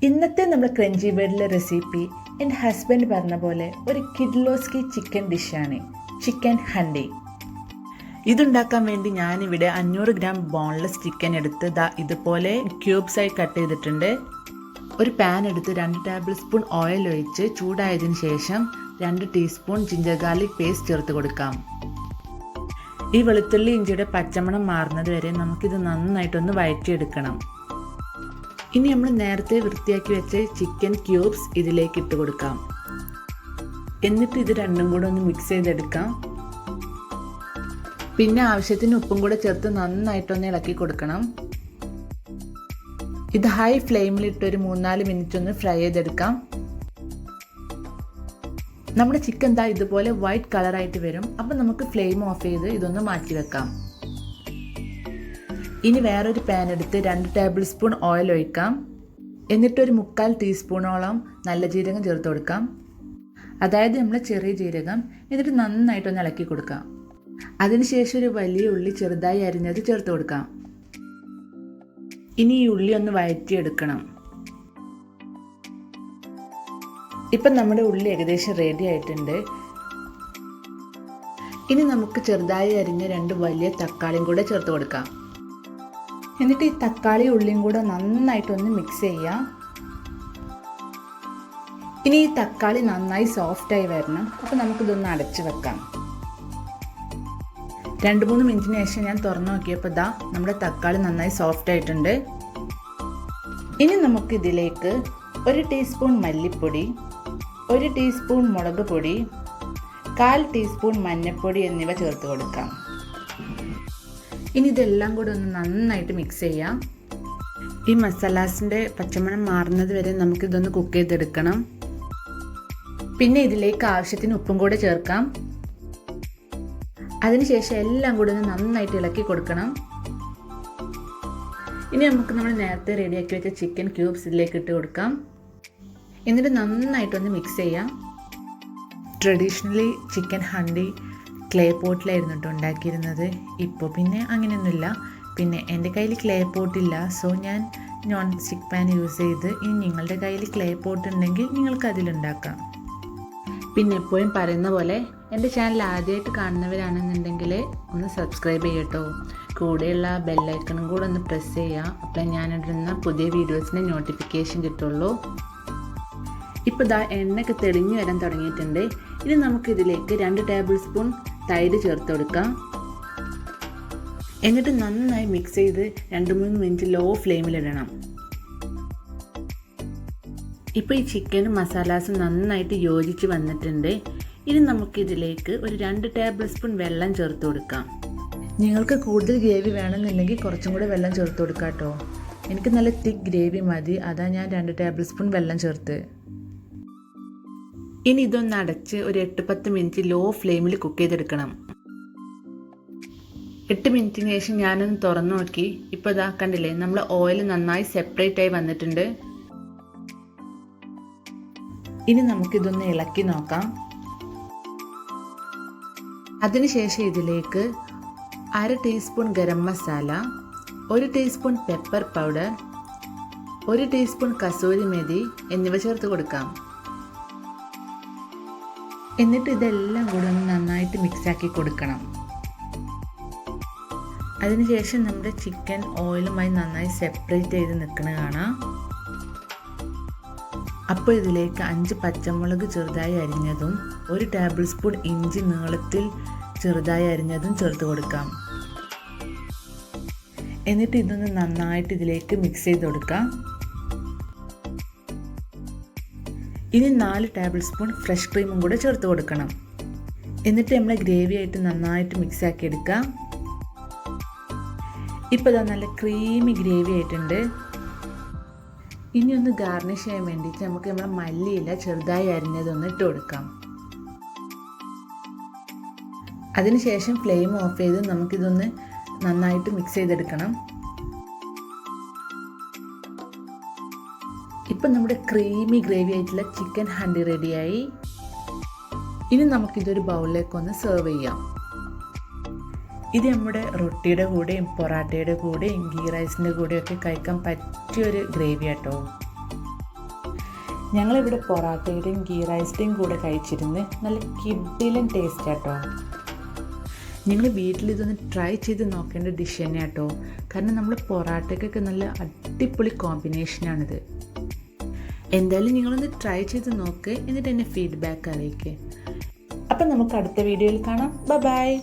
ഇന്നത്തെ നമ്മുടെ crunchy ബേർഡിലെ recipe എൻ്റെ ഹസ്ബൻഡ് പറഞ്ഞ പോലെ ഒരു കിഡ്ലോസ്കി ചിക്കൻ ഡിഷാണ്, ചിക്കൻ ഹണ്ടി. ഇതുണ്ടാക്കാൻ വേണ്ടി ഞാനിവിടെ 500 ഗ്രാം ബോൺലെസ് ചിക്കൻ എടുത്ത് ഇതുപോലെ ക്യൂബ്സായി കട്ട് ചെയ്തിട്ടുണ്ട്. ഒരു പാൻ എടുത്ത് 2 ടേബിൾ സ്പൂൺ ഓയിൽ ഒഴിച്ച് ചൂടായതിനു ശേഷം 2 ടീസ്പൂൺ ജിഞ്ചർ ഗാർലിക് പേസ്റ്റ് ചേർത്ത് കൊടുക്കാം. ഈ വെളുത്തുള്ളി ഇഞ്ചിയുടെ പച്ചമണം മാറുന്നത് വരെ നമുക്കിത് നന്നായിട്ടൊന്ന് വഴറ്റിയെടുക്കണം. ഇനി നമ്മൾ നേരത്തെ വൃത്തിയാക്കി വെച്ച ചിക്കൻ ക്യൂബ്സ് ഇതിലേക്ക് ഇട്ട് കൊടുക്കാം. എന്നിട്ട് ഇത് രണ്ടും കൂടെ ഒന്ന് മിക്സ് ചെയ്തെടുക്കാം. പിന്നെ ആവശ്യത്തിന് ഉപ്പും കൂടെ ചേർത്ത് നന്നായിട്ടൊന്ന് ഇളക്കി കൊടുക്കണം. ഇത് ഹൈ ഫ്ലെയിമിലിട്ട് ഒരു 3-4 മിനിറ്റ് ഒന്ന് ഫ്രൈ ചെയ്തെടുക്കാം. നമ്മുടെ ചിക്കൻ ഇതുപോലെ വൈറ്റ് കളറായിട്ട് വരും. അപ്പം നമുക്ക് ഫ്ലെയിം ഓഫ് ചെയ്ത് ഇതൊന്ന് മാറ്റി വെക്കാം. ഇനി വേറൊരു പാൻ എടുത്ത് 2 ടേബിൾ സ്പൂൺ ഓയിൽ ഒഴിക്കാം. എന്നിട്ടൊരു 3/4 ടീസ്പൂണോളം നല്ല ജീരകം ചേർത്ത് കൊടുക്കാം, അതായത് നമ്മളെ ചെറിയ ജീരകം. എന്നിട്ട് നന്നായിട്ടൊന്ന് ഇളക്കി കൊടുക്കാം. അതിനുശേഷം ഒരു വലിയ ഉള്ളി ചെറുതായി അരിഞ്ഞത് ചേർത്ത് കൊടുക്കാം. ഇനി ഈ ഉള്ളി ഒന്ന് വഴറ്റിയെടുക്കണം. ഇപ്പം നമ്മുടെ ഉള്ളി ഏകദേശം റെഡി ആയിട്ടുണ്ട്. ഇനി നമുക്ക് ചെറുതായി അരിഞ്ഞ 2 വലിയ തക്കാളിയും കൂടെ ചേർത്ത് കൊടുക്കാം. എന്നിട്ട് ഈ തക്കാളി ഉള്ളിയും കൂടെ നന്നായിട്ടൊന്ന് മിക്സ് ചെയ്യാം. ഇനി ഈ തക്കാളി നന്നായി സോഫ്റ്റായി വരണം. അപ്പോൾ നമുക്കിതൊന്ന് അടച്ചു വെക്കാം. 2-3 മിനിറ്റിന് ശേഷം ഞാൻ തുറന്നു നോക്കിയപ്പോൾ നമ്മുടെ തക്കാളി നന്നായി സോഫ്റ്റ് ആയിട്ടുണ്ട്. ഇനി നമുക്കിതിലേക്ക് 1 ടീസ്പൂൺ മല്ലിപ്പൊടി, 1 ടീസ്പൂൺ മുളക് പൊടി, 1/4 ടീസ്പൂൺ മഞ്ഞൾപ്പൊടി എന്നിവ ചേർത്ത് കൊടുക്കാം. ഇനി ഇതെല്ലാം കൂടെ ഒന്ന് നന്നായിട്ട് മിക്സ് ചെയ്യാം. ഈ മസാലാസിൻ്റെ പച്ചമണം മാറുന്നത് വരെ നമുക്കിതൊന്ന് കുക്ക് ചെയ്തെടുക്കണം. പിന്നെ ഇതിലേക്ക് ആവശ്യത്തിന് ഉപ്പും കൂടെ ചേർക്കാം. അതിനുശേഷം എല്ലാം കൂടെ ഒന്ന് നന്നായിട്ട് ഇളക്കി കൊടുക്കണം. ഇനി നമുക്ക് നമ്മൾ നേരത്തെ റെഡിയാക്കി വെച്ച ചിക്കൻ ക്യൂബ്സ് ഇതിലേക്ക് ഇട്ട് കൊടുക്കാം. എന്നിട്ട് നന്നായിട്ടൊന്ന് മിക്സ് ചെയ്യാം. ട്രഡീഷണലി ചിക്കൻ ഹണ്ടി ക്ലേ പോട്ടിലായിരുന്നു കേട്ടോ ഉണ്ടാക്കിയിരുന്നത്. ഇപ്പോൾ പിന്നെ അങ്ങനെയൊന്നുമില്ല. പിന്നെ എൻ്റെ കയ്യിൽ ക്ലേ പോട്ടില്ല, സോ ഞാൻ നോൺ സ്റ്റിക്ക് പാൻ യൂസ് ചെയ്ത്. ഇനി നിങ്ങളുടെ കയ്യിൽ ക്ലേ പോട്ട് ഉണ്ടെങ്കിൽ നിങ്ങൾക്ക് അതിലുണ്ടാക്കാം. പിന്നെ എപ്പോഴും പറയുന്ന പോലെ എൻ്റെ ചാനൽ ആദ്യമായിട്ട് കാണുന്നവരാണെന്നുണ്ടെങ്കിൽ ഒന്ന് സബ്സ്ക്രൈബ് ചെയ്യട്ടോ. കൂടെയുള്ള ബെല്ലൈക്കണും കൂടെ ഒന്ന് പ്രസ് ചെയ്യുക. അപ്പോൾ ഞാനിടുന്ന പുതിയ വീഡിയോസിൻ്റെ നോട്ടിഫിക്കേഷൻ കിട്ടുള്ളൂ. ഇപ്പോൾ എണ്ണയൊക്കെ തെളിഞ്ഞു വരാൻ തുടങ്ങിയിട്ടുണ്ട്. ഇനി നമുക്കിതിലേക്ക് 2 ടേബിൾ സ്പൂൺ തൈര് ചേർത്ത് കൊടുക്കാം. എന്നിട്ട് നന്നായി മിക്സ് ചെയ്ത് 2-3 മിനിറ്റ് ലോ ഫ്ലെയിമിലിടണം. ഇപ്പോൾ ഈ ചിക്കനും മസാലാസും നന്നായിട്ട് യോജിച്ച് വന്നിട്ടുണ്ട്. ഇനി നമുക്കിതിലേക്ക് ഒരു 2 ടേബിൾ സ്പൂൺ വെള്ളം ചേർത്ത് കൊടുക്കാം. നിങ്ങൾക്ക് കൂടുതൽ ഗ്രേവി വേണമെന്നുണ്ടെങ്കിൽ കുറച്ചും കൂടെ വെള്ളം ചേർത്ത് കൊടുക്കാം കേട്ടോ. എനിക്ക് നല്ല തിക്ക് ഗ്രേവി മതി, അതാ ഞാൻ 2 ടേബിൾ സ്പൂൺ വെള്ളം ചേർത്ത്. ഇനി ഇതൊന്ന് അടച്ച് ഒരു 8-10 മിനിറ്റ് ലോ ഫ്ലെയിമിൽ കുക്ക് ചെയ്തെടുക്കണം. 8 മിനിറ്റിന് ശേഷം ഞാനൊന്ന് തുറന്നു നോക്കി. ഇപ്പോൾ കണ്ടില്ലേ, നമ്മൾ ഓയിൽ നന്നായി സെപ്പറേറ്റ് ആയി വന്നിട്ടുണ്ട്. ഇനി നമുക്കിതൊന്ന് ഇളക്കി നോക്കാം. അതിനുശേഷം ഇതിലേക്ക് 1/2 teaspoon garam masala, 1 teaspoon pepper powder, 1 teaspoon kasuri methi എന്നിവ ചേർത്ത് കൊടുക്കാം. എന്നിട്ട് ഇതെല്ലാം കൂടെ ഒന്ന് നന്നായിട്ട് മിക്സാക്കി കൊടുക്കണം. അതിനുശേഷം നമ്മുടെ ചിക്കൻ ഓയിലുമായി നന്നായി സെപ്പറേറ്റ് ചെയ്ത് നിൽക്കുന്നത് കാണാം. അപ്പോൾ ഇതിലേക്ക് 5 പച്ചമുളക് ചെറുതായി അരിഞ്ഞതും 1 ടേബിൾ സ്പൂൺ ഇഞ്ചി നീളത്തിൽ ചെറുതായി അരിഞ്ഞതും ചേർത്ത് കൊടുക്കാം. എന്നിട്ട് ഇതൊന്ന് നന്നായിട്ട് ഇതിലേക്ക് മിക്സ് ചെയ്ത് കൊടുക്കാം. ഇനി 4 ടേബിൾ സ്പൂൺ ഫ്രഷ് ക്രീമും കൂടെ ചേർത്ത് കൊടുക്കണം. എന്നിട്ട് നമ്മൾ ഗ്രേവി ആയിട്ട് നന്നായിട്ട് മിക്സ് ആക്കി എടുക്കാം. ഇപ്പോൾ നല്ല ക്രീമി ഗ്രേവി ആയിട്ടുണ്ട്. ഇനി ഒന്ന് ഗാർണിഷ് ചെയ്യാൻ വേണ്ടിയിട്ട് നമുക്ക് നമ്മളെ മല്ലിയില ചെറുതായി അരിഞ്ഞതൊന്ന് ഇട്ട് കൊടുക്കാം. അതിനുശേഷം ഫ്ലെയിം ഓഫ് ചെയ്ത് നമുക്കിതൊന്ന് നന്നായിട്ട് മിക്സ് ചെയ്തെടുക്കണം. ഇപ്പം നമ്മുടെ ക്രീമി ഗ്രേവി ആയിട്ടുള്ള ചിക്കൻ ഹണ്ടി റെഡിയായി. ഇനി നമുക്കിതൊരു ബൗളിലേക്ക് ഒന്ന് സെർവ് ചെയ്യാം. ഇത് നമ്മുടെ റൊട്ടിയുടെ കൂടെയും പൊറാട്ടയുടെ കൂടെയും ഗീ റൈസിൻ്റെ കൂടെയൊക്കെ കഴിക്കാൻ പറ്റിയൊരു ഗ്രേവി കേട്ടോ. ഞങ്ങളിവിടെ പൊറാട്ടയുടെയും ഗീ റൈസിൻ്റെയും കൂടെ കഴിച്ചിരുന്ന് നല്ല കിഡിലും ടേസ്റ്റ് കേട്ടോ. നിങ്ങൾ വീട്ടിലിതൊന്ന് ട്രൈ ചെയ്ത് നോക്കേണ്ട ഡിഷ് തന്നെ കേട്ടോ. കാരണം നമ്മൾ പൊറാട്ടയ്ക്കൊക്കെ നല്ല അടിപൊളി കോമ്പിനേഷനാണിത്. എന്തായാലും നിങ്ങളൊന്ന് ട്രൈ ചെയ്ത് നോക്ക്, എന്നിട്ട് എന്നെ ഫീഡ്ബാക്ക് അറിയിക്കുക. അപ്പം നമുക്ക് അടുത്ത വീഡിയോയിൽ കാണാം. ബൈ.